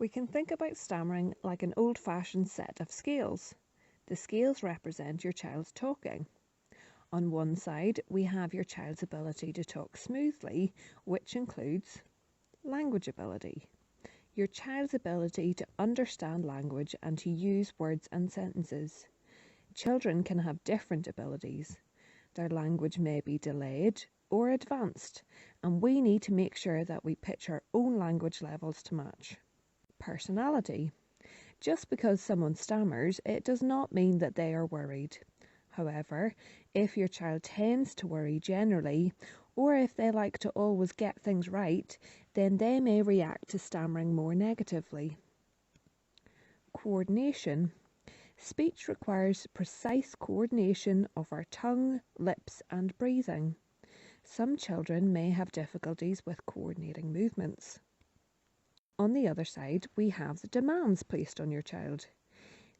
We can think about stammering like an old-fashioned set of scales. The scales represent your child's talking. On one side, we have your child's ability to talk smoothly, which includes language ability. Your child's ability to understand language and to use words and sentences. Children can have different abilities. Their language may be delayed or advanced, and we need to make sure that we pitch our own language levels to match. Personality. Just because someone stammers, it does not mean that they are worried. However, if your child tends to worry generally, or if they like to always get things right, then they may react to stammering more negatively. Coordination. Speech requires precise coordination of our tongue, lips, and breathing. Some children may have difficulties with coordinating movements. On the other side, we have the demands placed on your child.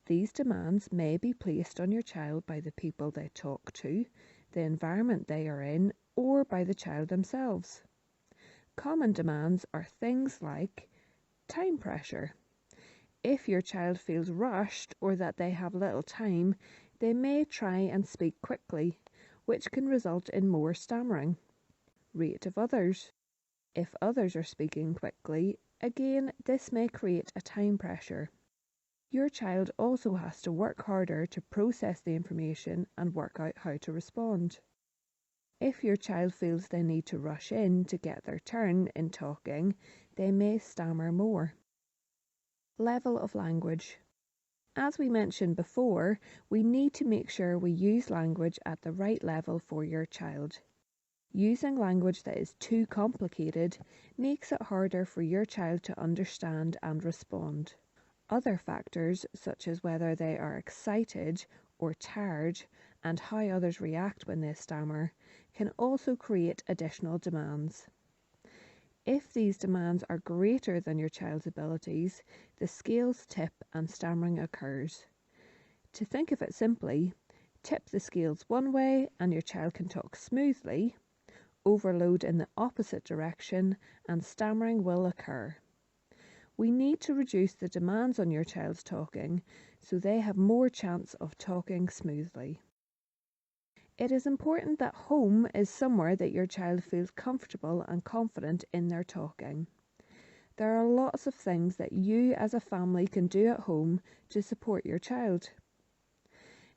These demands may be placed on your child by the people they talk to, the environment they are in, or by the child themselves. Common demands are things like time pressure. If your child feels rushed or that they have little time, they may try and speak quickly, which can result in more stammering. Rate of others. If others are speaking quickly, again, this may create a time pressure. Your child also has to work harder to process the information and work out how to respond. If your child feels they need to rush in to get their turn in talking, they may stammer more. Level of language. As we mentioned before, we need to make sure we use language at the right level for your child. Using language that is too complicated makes it harder for your child to understand and respond. Other factors, such as whether they are excited or tired and how others react when they stammer, can also create additional demands. If these demands are greater than your child's abilities, the scales tip and stammering occurs. To think of it simply, tip the scales one way and your child can talk smoothly. Overload in the opposite direction and stammering will occur. We need to reduce the demands on your child's talking so they have more chance of talking smoothly. It is important that home is somewhere that your child feels comfortable and confident in their talking. There are lots of things that you as a family can do at home to support your child.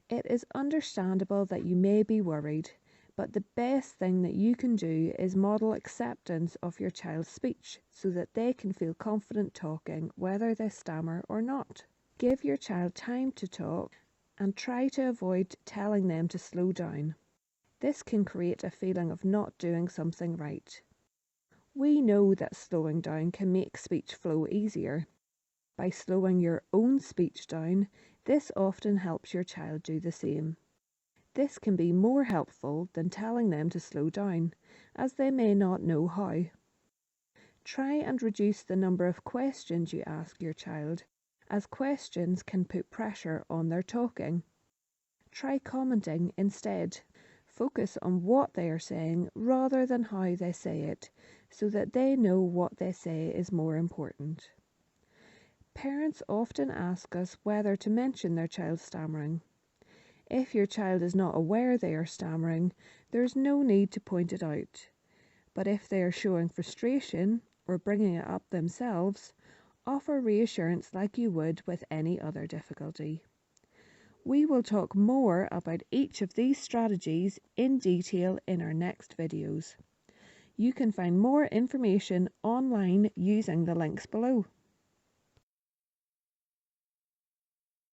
It is understandable that you may be worried, but the best thing that you can do is model acceptance of your child's speech so that they can feel confident talking whether they stammer or not. Give your child time to talk and try to avoid telling them to slow down. This can create a feeling of not doing something right. We know that slowing down can make speech flow easier. By slowing your own speech down, this often helps your child do the same. This can be more helpful than telling them to slow down, as they may not know how. Try and reduce the number of questions you ask your child, as questions can put pressure on their talking. Try commenting instead. Focus on what they are saying rather than how they say it, so that they know what they say is more important. Parents often ask us whether to mention their child's stammering. If your child is not aware they are stammering, there is no need to point it out. But if they are showing frustration or bringing it up themselves, offer reassurance like you would with any other difficulty. We will talk more about each of these strategies in detail in our next videos. You can find more information online using the links below.